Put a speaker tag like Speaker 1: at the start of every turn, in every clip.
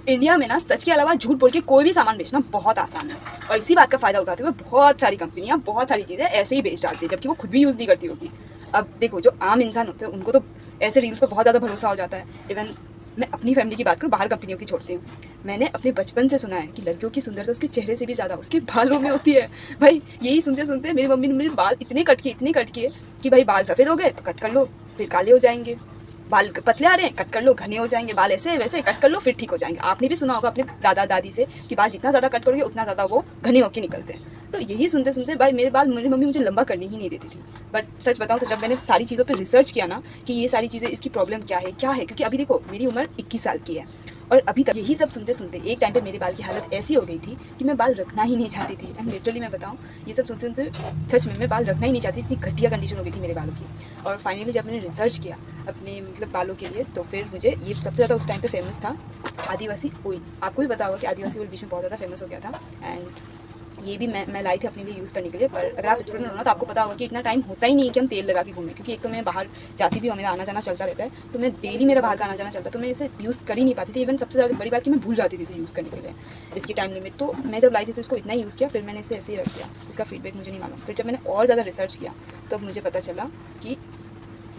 Speaker 1: India में ना सच के अलावा झूठ बोल के कोई भी सामान बेचना बहुत आसान है, और इसी बात का फायदा उठाते हुए बहुत सारी कंपनियां बहुत सारी चीज़ें ऐसे ही बेच डालती है, जबकि वो खुद भी यूज़ नहीं करती होगी। अब देखो, जो आम इंसान होते हैं उनको तो ऐसे रील्स पर बहुत ज़्यादा भरोसा हो जाता है। इवन मैं अपनी फैमिली की बात करूँ, बाहर कंपनियों की छोड़ती हूँ। मैंने अपने बचपन से सुना है कि लड़कियों की सुंदरता उसके चेहरे से भी ज़्यादा उसके बालों में होती है। भाई यही सुनते सुनते मेरी मम्मी ने मेरे बाल इतने कट किए कि भाई बाल सफ़ेद हो गए तो कट कर लो, फिर काले हो जाएंगे। बाल पतले आ रहे हैं, कट कर लो, घने हो जाएंगे। बाल ऐसे वैसे कट कर लो, फिर ठीक हो जाएंगे। आपने भी सुना होगा अपने दादा दादी से कि बाल जितना ज़्यादा कट करोगे उतना ज़्यादा वो घने होकर निकलते हैं। तो यही सुनते सुनते भाई मेरी मम्मी मुझे लंबा करने ही नहीं देती थी। बट सच बताऊँ तो जब मैंने सारी चीज़ों पर रिसर्च किया ना कि ये सारी चीज़ें, इसकी प्रॉब्लम क्या है क्योंकि अभी देखो मेरी उम्र 21 साल की है, और अभी तक यही सब सुनते सुनते एक टाइम पे मेरे बाल की हालत ऐसी हो गई थी कि मैं बाल रखना ही नहीं चाहती थी। एंड लिटरली मैं बताऊँ, ये सब सुनते सुनते सच में मैं बाल रखना ही नहीं चाहती, इतनी घटिया कंडीशन हो गई थी मेरे बालों की। और फाइनली जब मैंने रिसर्च किया अपने बालों के लिए, तो फिर मुझे ये सबसे ज़्यादा उस टाइम पे फेमस था आदिवासी ऑयल। आपको भी पता होगा कि आदिवासी ऑयल बीच में बहुत ज़्यादा फेमस हो गया था। एंड ये भी मैं लाई थी अपने लिए यूज़ करने के लिए। पर अगर आप स्टूडेंट हो ना तो आपको पता होगा कि इतना टाइम होता ही नहीं है कि हम तेल लगा के घूमें, क्योंकि एक तो मैं बाहर जाती भी हूँ, मेरा आना जाना चलता रहता है, तो मैं डेली मेरा बाहर का आना जाना चलता है, तो मैं इसे यूज़ कर ही नहीं पाती थी। इवन सबसे ज़्यादा बड़ी बात कि मैं भूल जाती थी इसे यूज़ करने के लिए, इसकी टाइम लिमिट। तो मैं जब लाई थी तो इसको इतना ही यूज़ किया, फिर मैंने इसे ऐसे ही रख दिया। इसका फीडबैक मुझे नहीं मालूम। फिर जब मैंने और ज़्यादा रिसर्च किया तब मुझे पता चला कि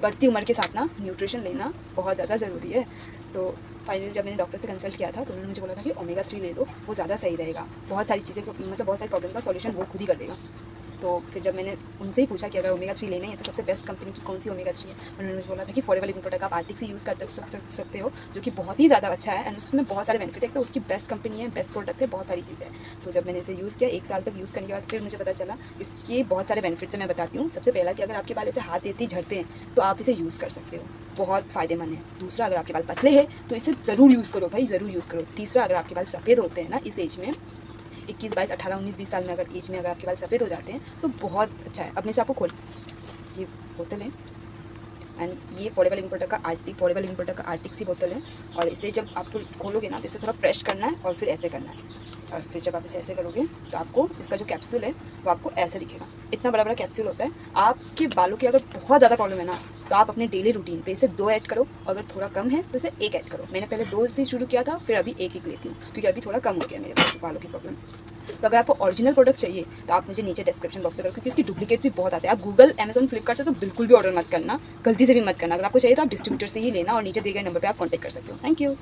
Speaker 1: बढ़ती उम्र के साथ ना न्यूट्रिशन लेना बहुत ज़्यादा ज़रूरी है। तो फाइनली जब मैंने डॉक्टर से कंसल्ट किया था तो उन्होंने मुझे बोला था कि ओमेगा 3 ले लो, वो ज़्यादा सही रहेगा। बहुत सारी चीज़ें बहुत सारी प्रॉब्लम का सॉल्यूशन वो खुद ही कर देगा। तो फिर जब मैंने उनसे ही पूछा कि अगर ओमेगा 3 लेना है तो सबसे बेस्ट कंपनी की कौन सी ओमेगा 3 है, उन्होंने मुझे बोला था कि फॉरेवर लिविंग प्रोडक्ट आप आर्टिक से यूज़ कर सकते हो, जो कि बहुत ही ज़्यादा अच्छा है एंड उसमें बहुत सारे बेनिफिट है। तो उसकी बेस्ट कंपनी है, बेस्ट प्रोडक्ट है, बहुत सारी चीज़ें हैं। तो जब मैंने इसे यूज़ किया 1 साल तक यूज़ करने के बाद फिर मुझे पता चला इसके बहुत सारे बेनिफिट्स मैं बताती हूँ। सबसे पहला कि अगर आपके बाल ऐसे हाथ देते ही झड़ते हैं तो आप इसे यूज़ कर सकते हो, बहुत फ़ायदेमंद है। दूसरा, अगर आपके बाल पतले हैं तो इसे ज़रूर यूज़ करो भाई, ज़रूर यूज़ करो। तीसरा, अगर आपके बाल सफ़ेद होते हैं ना इस एज में, 21, 22, 18, 19, 20 साल में अगर एज में अगर आपके बाल सफ़ेद हो जाते हैं तो बहुत अच्छा है। अपने से आपको खोल, ये बोतल है एंड ये फॉरेवर लिविंग प्रोडक्ट का आर्टिक सी बोतल है। और इसे जब आप खोलोगे ना तो इसे थोड़ा प्रेस करना है और फिर ऐसे करना है, और फिर जब आप इसे ऐसे करोगे तो आपको इसका जो कैप्सूल है वो आपको ऐसे दिखेगा। इतना बड़ा बड़ा कैप्सूल होता है। आपके बालों की अगर बहुत ज़्यादा प्रॉब्लम है ना तो आप अपने डेली रूटीन पे इसे 2 ऐड करो, अगर थोड़ा कम है तो इसे 1 ऐड करो। मैंने पहले 2 से शुरू किया था, फिर अभी 1 लेती हूँ क्योंकि अभी थोड़ा कम हो गया मेरे बालों की प्रॉब्लम। तो अगर आपको ओरिजिनल प्रोडक्ट चाहिए तो आप मुझे नीचे डिस्क्रिप्शन बॉक्स में करो, क्योंकि इसकी डुप्लीकेट्स भी बहुत आते हैं। आप गूगल, अमेजन, फ्लिपकार्ट से तो बिल्कुल भी ऑर्डर मत करना, गलती से भी मत करना। अगर आपको चाहिए तो आप डिस्ट्रीब्यूटर से ही लेना, और नीचे दिए गए नंबर पर आप कॉन्टैक्ट कर सकते हो। Thank you.